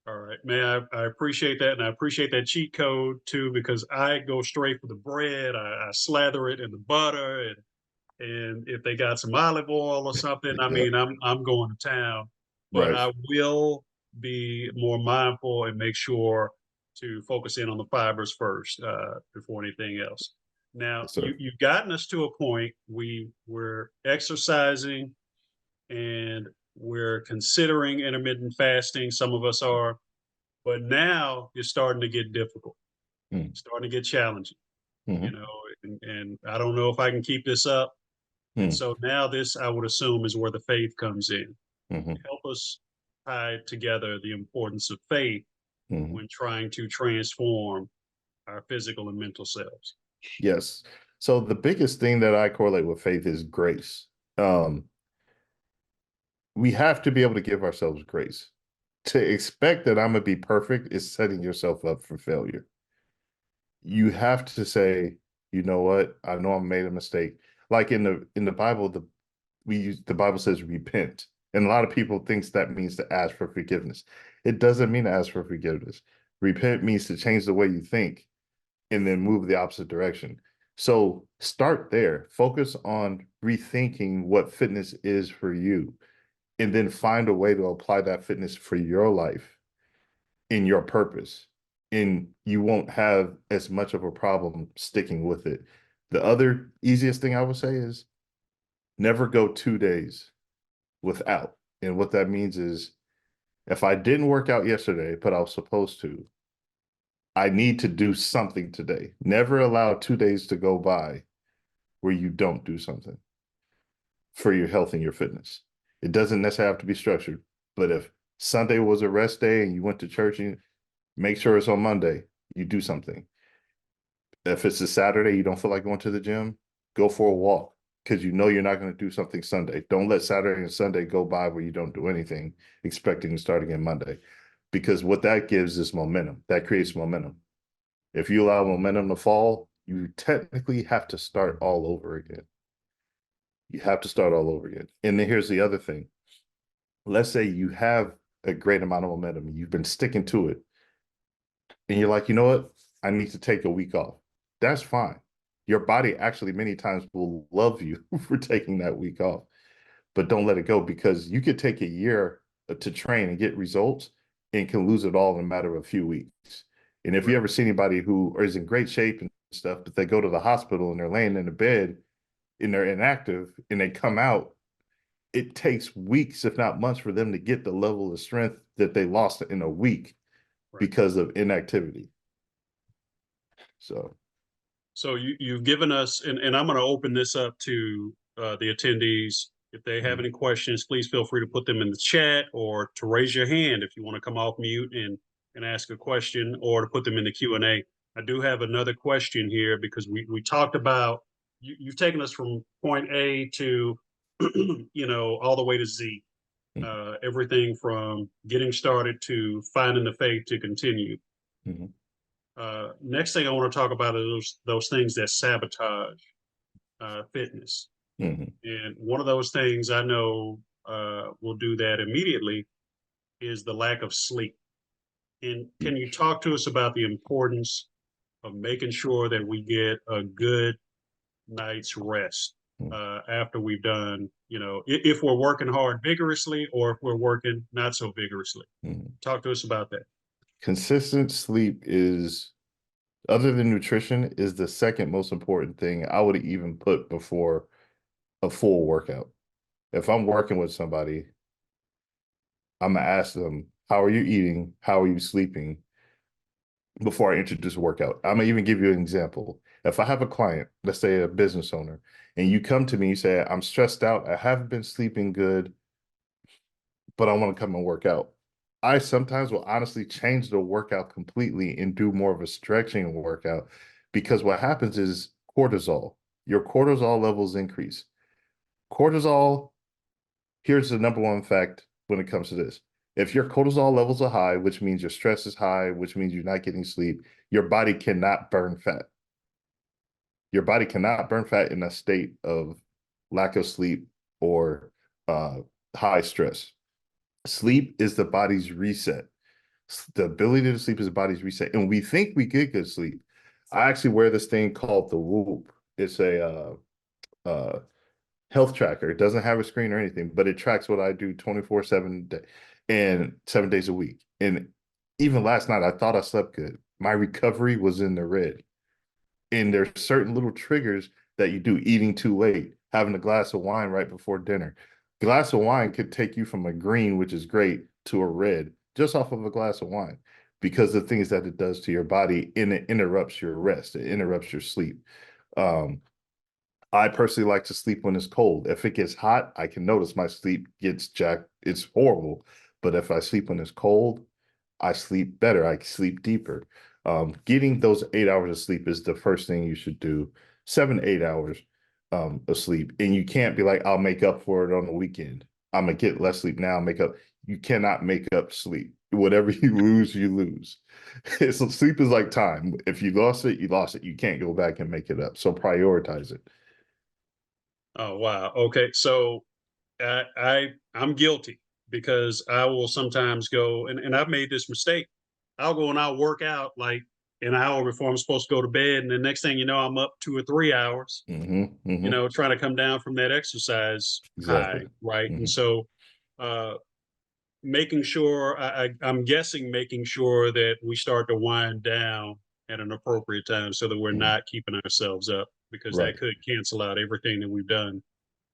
All right, man. I appreciate that, and I appreciate that cheat code too, because I go straight for the bread. I slather it in the butter, and if they got some olive oil or something, I Yeah, mean, I'm going to town. But right. I will be more mindful and make sure to focus in on the fibers first before anything else. Now, Yes, sir. you've gotten us to a point. We're exercising and we're considering intermittent fasting. Some of us are, but now it's starting to get difficult, Mm, starting to get challenging, you mhm, know, and I don't know if I can keep this up. And mm, so now this, I would assume, is where the faith comes in. mhm, Help us tie together the importance of faith mhm. when trying to transform our physical and mental selves. Yes. So the biggest thing that I correlate with faith is grace. Um, we have to be able to give ourselves grace. To expect that I'm gonna be perfect is setting yourself up for failure. You have to say, you know what? I know I made a mistake. Like in the Bible, the Bible says repent. And a lot of people thinks that means to ask for forgiveness. It doesn't mean to ask for forgiveness. Repent means to change the way you think and then move the opposite direction. So start there. Focus on rethinking what fitness is for you, and then find a way to apply that fitness for your life in your purpose. And you won't have as much of a problem sticking with it. The other easiest thing I would say is never go 2 days without. And what that means is if I didn't work out yesterday, but I was supposed to, I need to do something today. Never allow 2 days to go by where you don't do something for your health and your fitness. It doesn't necessarily have to be structured, but if Sunday was a rest day and you went to church, and make sure it's on Monday, you do something. If it's a Saturday, you don't feel like going to the gym, go for a walk because you know you're not going to do something Sunday. Don't let Saturday and Sunday go by where you don't do anything, expecting to start again Monday. Because what that gives is momentum. That creates momentum. If you allow momentum to fall, you technically have to start all over again. You have to start all over again. And then here's the other thing. Let's say you have a great amount of momentum, you've been sticking to it, and you're like, you know what? I need to take a week off. That's fine. Your body actually many times will love you for taking that week off, but don't let it go because you could take a year to train and get results and can lose it all in a matter of a few weeks. And if you Right. ever see anybody who is in great shape and stuff, but they go to the hospital and they're laying in the bed and they're inactive and they come out, it takes weeks, if not months, for them to get the level of strength that they lost in a week Right. because of inactivity. So you've given us, and I'm going to open this up to the attendees. If they have any questions, please feel free to put them in the chat or to raise your hand if you want to come off mute and ask a question, or to put them in the Q&A. I do have another question here because we talked about, you've taken us from point A to, all the way to Z. Everything from getting started to finding the faith to continue. Mhm. Next thing I want to talk about is those things that sabotage fitness. Mhm. And one of those things I know will do that immediately is the lack of sleep. And can you talk to us about the importance of making sure that we get a good night's rest after we've done, if we're working hard vigorously or if we're working not so vigorously? Mhm. Talk to us about that. Consistent sleep is, other than nutrition, is the second most important thing I would even put before a full workout. If I'm working with somebody, I'm gonna ask them, how are you eating? How are you sleeping? Before I introduce a workout. I'm gonna even give you an example. If I have a client, let's say a business owner, and you come to me, you say, I'm stressed out, I haven't been sleeping good, but I want to come and work out. I sometimes will honestly change the workout completely and do more of a stretching workout, because what happens is your cortisol levels increase. Cortisol, here's the number one fact when it comes to this. If your cortisol levels are high, which means your stress is high, which means you're not getting sleep, your body cannot burn fat. Your body cannot burn fat in a state of lack of sleep or high stress. Sleep is the body's reset. The ability to sleep is the body's reset. And we think we get good sleep. I actually wear this thing called the Whoop. It's a health tracker. It doesn't have a screen or anything, but it tracks what I do 24/7 and 7 days a week. And even last night, I thought I slept good. My recovery was in the red. And there's certain little triggers that you do: eating too late, having a glass of wine right before dinner. Glass of wine could take you from a green, which is great, to a red just off of a glass of wine, because the things that it does to your body, and it interrupts your rest, it interrupts your sleep. I personally like to sleep when it's cold. If it gets hot, I can notice my sleep gets jacked. It's horrible. But if I sleep when it's cold, I sleep better. I sleep deeper. Getting those 8 hours of sleep is the first thing you should do. 7 to 8 hours of sleep. And you can't be like, I'll make up for it on the weekend. I'm gonna get less sleep now, make up. You cannot make up sleep. Whatever you lose, you lose. So sleep is like time. If you lost it, you lost it. You can't go back and make it up. So prioritize it. Oh, wow. Okay. So I'm guilty because I will sometimes go, and I've made this mistake. I'll go and I'll work out like an hour before I'm supposed to go to bed. And the next thing you know, I'm up 2 or 3 hours, trying to come down from that exercise high. Exactly. Right. And so, uh, making sure, I'm guessing making sure that we start to wind down at an appropriate time so that we're Mhm. not keeping ourselves up, because that Right. could cancel out everything that we've done, for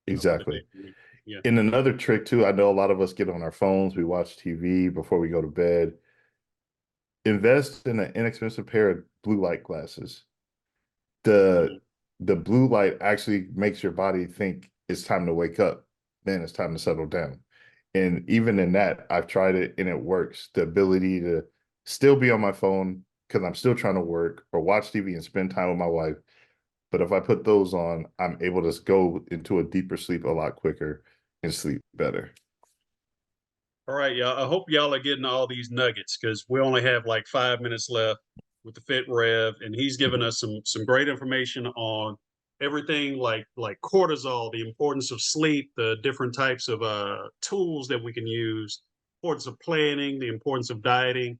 the Exactly. day. Yeah. And another trick too, I know a lot of us get on our phones, we watch TV before we go to bed. Invest in an inexpensive pair of blue light glasses. The Mhm. the blue light actually makes your body think it's time to wake up, then it's time to settle down. And even in that, I've tried it and it works. The ability to still be on my phone because I'm still trying to work or watch TV and spend time with my wife. But if I put those on, I'm able to go into a deeper sleep a lot quicker and sleep better. All right, y'all. I hope y'all are getting all these nuggets because we only have like 5 minutes left with the Fit Rev, and he's given us some great information on everything like cortisol, the importance of sleep, the different types of tools that we can use, importance of planning, the importance of dieting,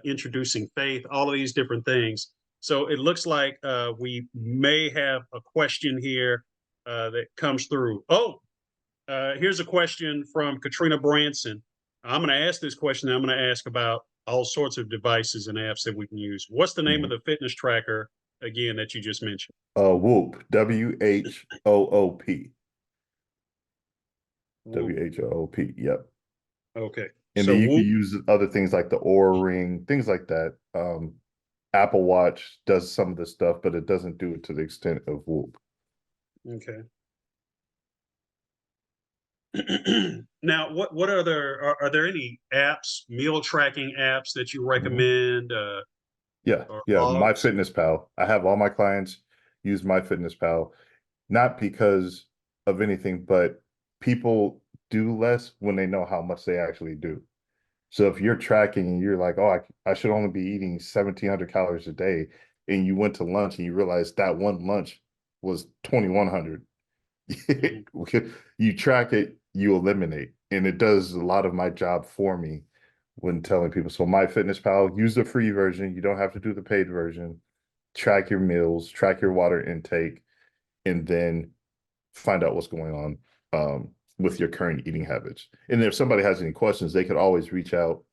introducing faith, all of these different things. So it looks like we may have a question here that comes through. Oh, here's a question from Katrina Branson. I'm going to ask this question. I'm going to ask about all sorts of devices and apps that we can use. What's the name of Mhm. the fitness tracker again that you just mentioned? Whoop, WHOOP. Whoop. WHOOP. Yep. Okay. And So then you can Whoop. use other things like the Aura Ring, things like that. Apple Watch does some of the stuff, but it doesn't do it to the extent of Whoop. Okay. Now, what other are there any apps, meal tracking apps that you Mhm. recommend, Yeah, or yeah. logs? MyFitnessPal. I have all my clients use MyFitnessPal, not because of anything, but people do less when they know how much they actually do. So if you're tracking and you're like, oh, I should only be eating 1,700 calories a day, and you went to lunch and you realized that one lunch was 2,100, Mhm. you track it, you eliminate. And it does a lot of my job for me when telling people. So MyFitnessPal, use the free version. You don't have to do the paid version. Track your meals, track your water intake, and then find out what's going on with your current eating habits. And if somebody has any questions, they could always reach out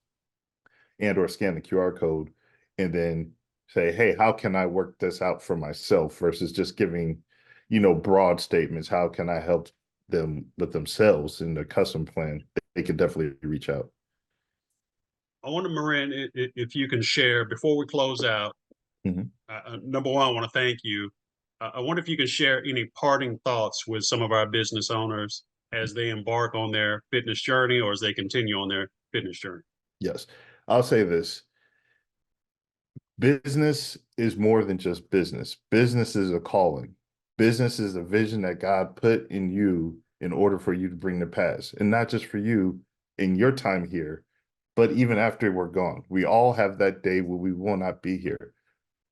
and or scan the QR code and then say, hey, how can I work this out for myself versus just giving, broad statements. How can I help them with themselves in the custom plan? They can definitely reach out. I wonder, Marin, if you can share before we close out. Mhm. Number one, I want to thank you. I wonder if you can share any parting thoughts with some of our business owners as they embark on their fitness journey or as they continue on their fitness journey. Yes. I'll say this. Business is more than just business. Business is a calling. Business is a vision that God put in you in order for you to bring to pass. And not just for you in your time here, but even after we're gone. We all have that day where we will not be here.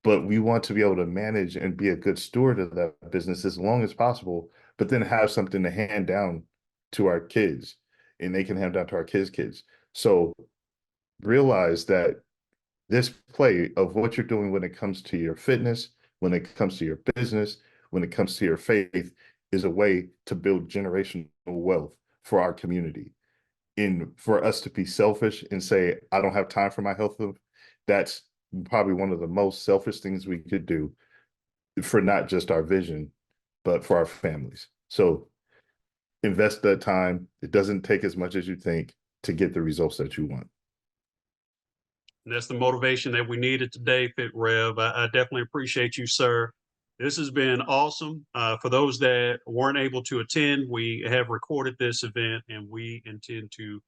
But we want to be able to manage and be a good steward of that business as long as possible, but then have something to hand down to our kids and they can hand down to our kids' kids. So realize that this play of what you're doing when it comes to your fitness, when it comes to your business, when it comes to your faith, is a way to build generational wealth for our community. And for us to be selfish and say, I don't have time for my health, that's probably one of the most selfish things we could do for not just our vision, but for our families. So invest that time. It doesn't take as much as you think to get the results that you want. And that's the motivation that we needed today, Fit Rev. I definitely appreciate you, sir. This has been awesome. For those that weren't able to attend, we have recorded this event and we intend to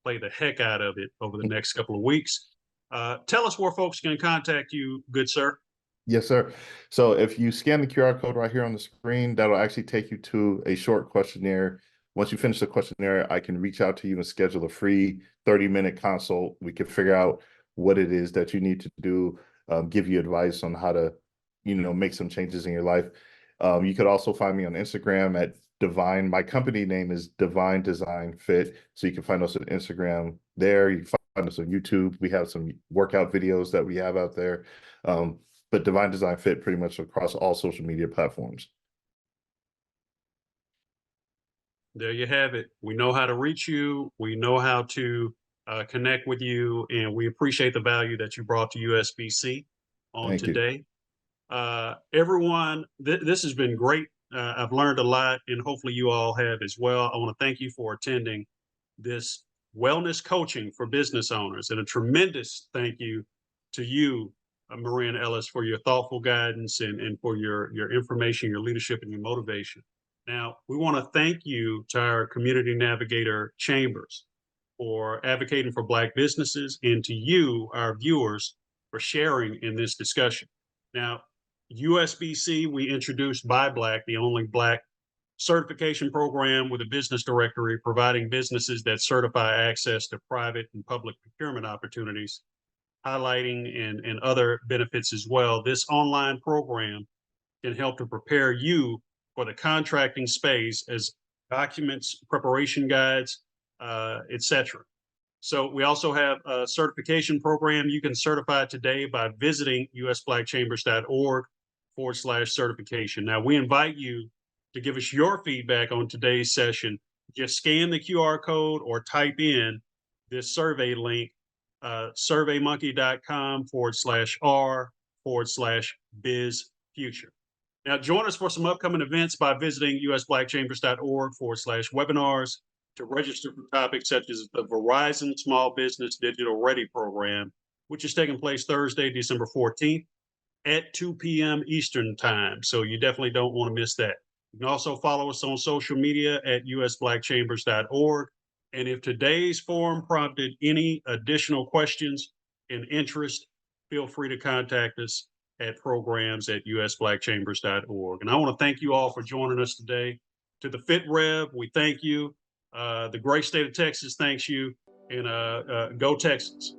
play the heck out of it over the next couple of weeks. Tell us where folks can contact you, good sir. Yes, sir. So if you scan the QR code right here on the screen, that'll actually take you to a short questionnaire. Once you finish the questionnaire, I can reach out to you and schedule a free 30-minute consult. We can figure out what it is that you need to do, give you advice on how to, make some changes in your life. You could also find me on Instagram at Divine. My company name is Divine Design Fit. So you can find us on Instagram there. You can find us on YouTube. We have some workout videos that we have out there. But Divine Design Fit pretty much across all social media platforms. There you have it. We know how to reach you. We know how to connect with you, and we appreciate the value that you brought to USBC on Thank you. today. Everyone, this has been great. I've learned a lot, and hopefully you all have as well. I want to thank you for attending this wellness coaching for business owners, and a tremendous thank you to you, Marin Ellis, for your thoughtful guidance and for your information, your leadership, and your motivation. Now, we want to thank you to our community navigator chambers for advocating for Black businesses, and to you, our viewers, for sharing in this discussion. Now, USBC, we introduced By Black, the only Black certification program with a business directory providing businesses that certify access to private and public procurement opportunities, highlighting and other benefits as well. This online program can help to prepare you for the contracting space as documents, preparation guides, etc. So we also have a certification program. You can certify today by visiting usblackchambers.org/certification. Now we invite you to give us your feedback on today's session. Just scan the QR code or type in this survey link, surveymonkey.com/R/biz future. Now, join us for some upcoming events by visiting usblackchambers.org/webinars to register for topics such as the Verizon Small Business Digital Ready program, which is taking place Thursday, December 14th at 2 p.m. Eastern Time. So you definitely don't want to miss that. You can also follow us on social media at usblackchambers.org. And if today's forum prompted any additional questions and interest, feel free to contact us at programs@usblackchambers.org. And I want to thank you all for joining us today. To the Fit Rev, we thank you. The great state of Texas thanks you. And go Texas.